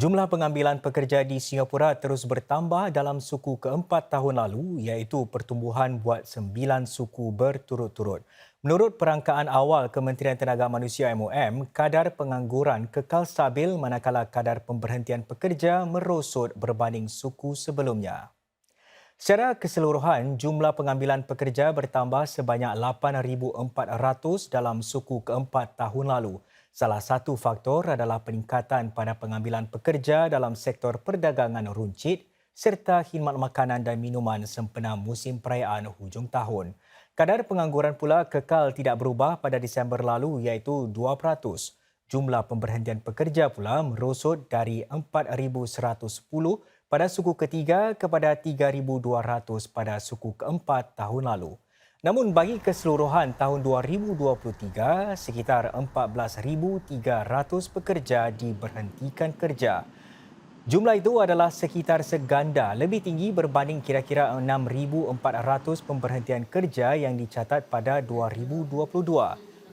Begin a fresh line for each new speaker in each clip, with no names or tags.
Jumlah pengambilan pekerja di Singapura terus bertambah dalam suku keempat tahun lalu iaitu pertumbuhan buat 9 suku berturut-turut. Menurut perangkaan awal Kementerian Tenaga Manusia MOM, kadar pengangguran kekal stabil manakala kadar pemberhentian pekerja merosot berbanding suku sebelumnya. Secara keseluruhan, jumlah pengambilan pekerja bertambah sebanyak 8,400 dalam suku keempat tahun lalu. Salah satu faktor adalah peningkatan pada pengambilan pekerja dalam sektor perdagangan runcit serta khidmat makanan dan minuman sempena musim perayaan hujung tahun. Kadar pengangguran pula kekal tidak berubah pada Disember lalu iaitu 2%. Jumlah pemberhentian pekerja pula merosot dari 4,110 pada suku ketiga kepada 3,200 pada suku keempat tahun lalu. Namun bagi keseluruhan tahun 2023, sekitar 14,300 pekerja diberhentikan kerja. Jumlah itu adalah sekitar seganda lebih tinggi berbanding kira-kira 6,400 pemberhentian kerja yang dicatat pada 2022.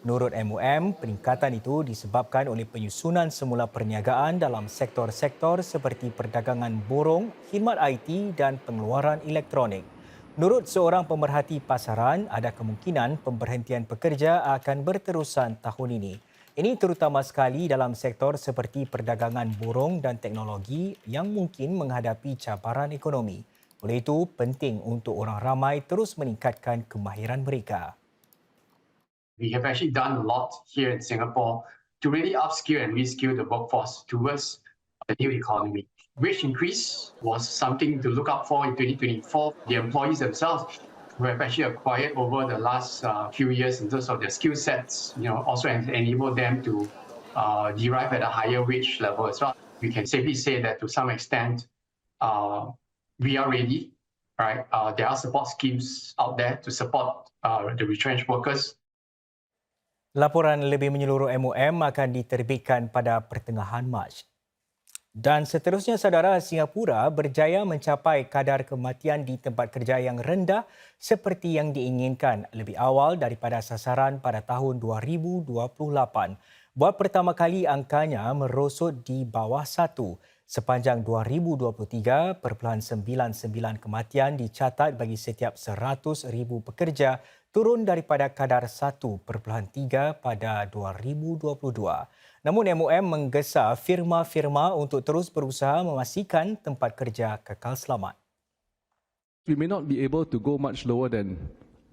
Menurut MOM, peningkatan itu disebabkan oleh penyusunan semula perniagaan dalam sektor-sektor seperti perdagangan borong, khidmat IT dan pengeluaran elektronik. Menurut seorang pemerhati pasaran, ada kemungkinan pemberhentian pekerja akan berterusan tahun ini. Ini terutama sekali dalam sektor seperti perdagangan borong dan teknologi yang mungkin menghadapi cabaran ekonomi. Oleh itu, penting untuk orang ramai terus meningkatkan kemahiran mereka.
We have actually done a lot here in Singapore to really upskill and reskill the workforce towards the new economy. Wage increase was something to look out for in 2024. The employees themselves who have actually acquired over the last few years in terms of their skill sets, also enable them to derive at a higher wage level as well. We can safely say that to some extent, we are ready, right? There are support schemes out there to support the retrenched workers.
Laporan lebih menyeluruh MOM akan diterbitkan pada pertengahan Mac. Dan seterusnya, saudara, Singapura berjaya mencapai kadar kematian di tempat kerja yang rendah seperti yang diinginkan lebih awal daripada sasaran pada tahun 2028. Buat pertama kali angkanya merosot di bawah 1. Sepanjang 2023, 0.99 kematian dicatat bagi setiap 100,000 pekerja, turun daripada kadar 1.3 pada 2022. Namun MOM menggesa firma-firma untuk terus berusaha memastikan tempat kerja kekal selamat.
We may not be able to go much lower than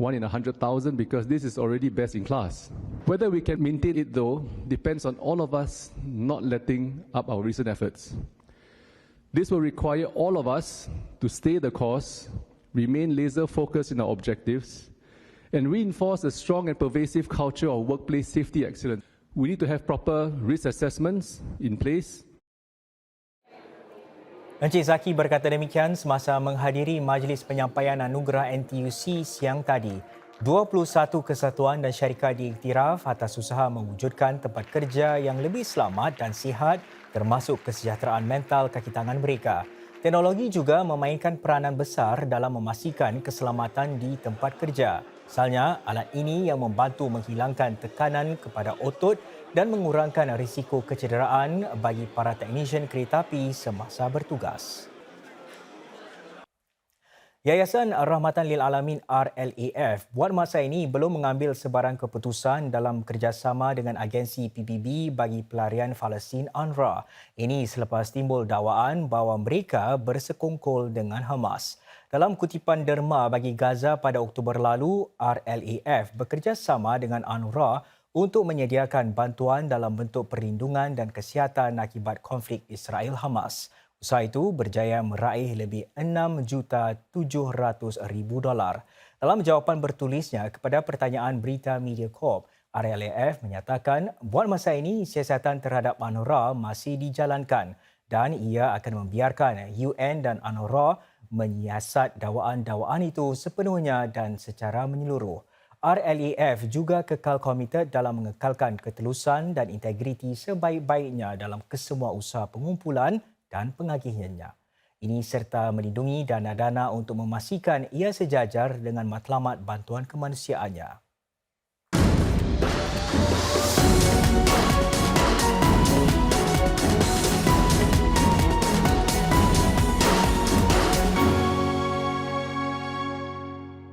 1 in 100,000 because this is already best in class. Whether we can maintain it though depends on all of us not letting up our recent efforts. This will require all of us to stay the course, remain laser focused in our objectives, and reinforce a strong and pervasive culture of workplace safety excellence. We need to have proper risk assessments in place.
Encik Zaki berkata demikian semasa menghadiri majlis penyampaian anugerah NTUC siang tadi. 21 kesatuan dan syarikat diiktiraf atas usaha mewujudkan tempat kerja yang lebih selamat dan sihat termasuk kesejahteraan mental kaki tangan mereka. Teknologi juga memainkan peranan besar dalam memastikan keselamatan di tempat kerja. Misalnya, alat ini yang membantu menghilangkan tekanan kepada otot dan mengurangkan risiko kecederaan bagi para teknisian kereta api semasa bertugas. Yayasan Rahmatan Lil Alamin RLAF buat masa ini belum mengambil sebarang keputusan dalam kerjasama dengan agensi PBB bagi pelarian Palestin UNRWA. Ini selepas timbul dakwaan bahawa mereka bersekongkol dengan Hamas. Dalam kutipan derma bagi Gaza pada Oktober lalu, RLAF bekerjasama dengan UNRWA untuk menyediakan bantuan dalam bentuk perlindungan dan kesihatan akibat konflik Israel-Hamas. Usaha itu berjaya meraih lebih $6,700,000. Dalam jawapan bertulisnya kepada pertanyaan berita Mediacorp, RLAF menyatakan buat masa ini siasatan terhadap UNRWA masih dijalankan dan ia akan membiarkan UN dan UNRWA menyiasat dakwaan-dakwaan itu sepenuhnya dan secara menyeluruh. RLAF juga kekal komited dalam mengekalkan ketelusan dan integriti sebaik-baiknya dalam kesemua usaha pengumpulan dan pengagihannya. Ini serta melindungi dana-dana untuk memastikan ia sejajar dengan matlamat bantuan kemanusiaannya.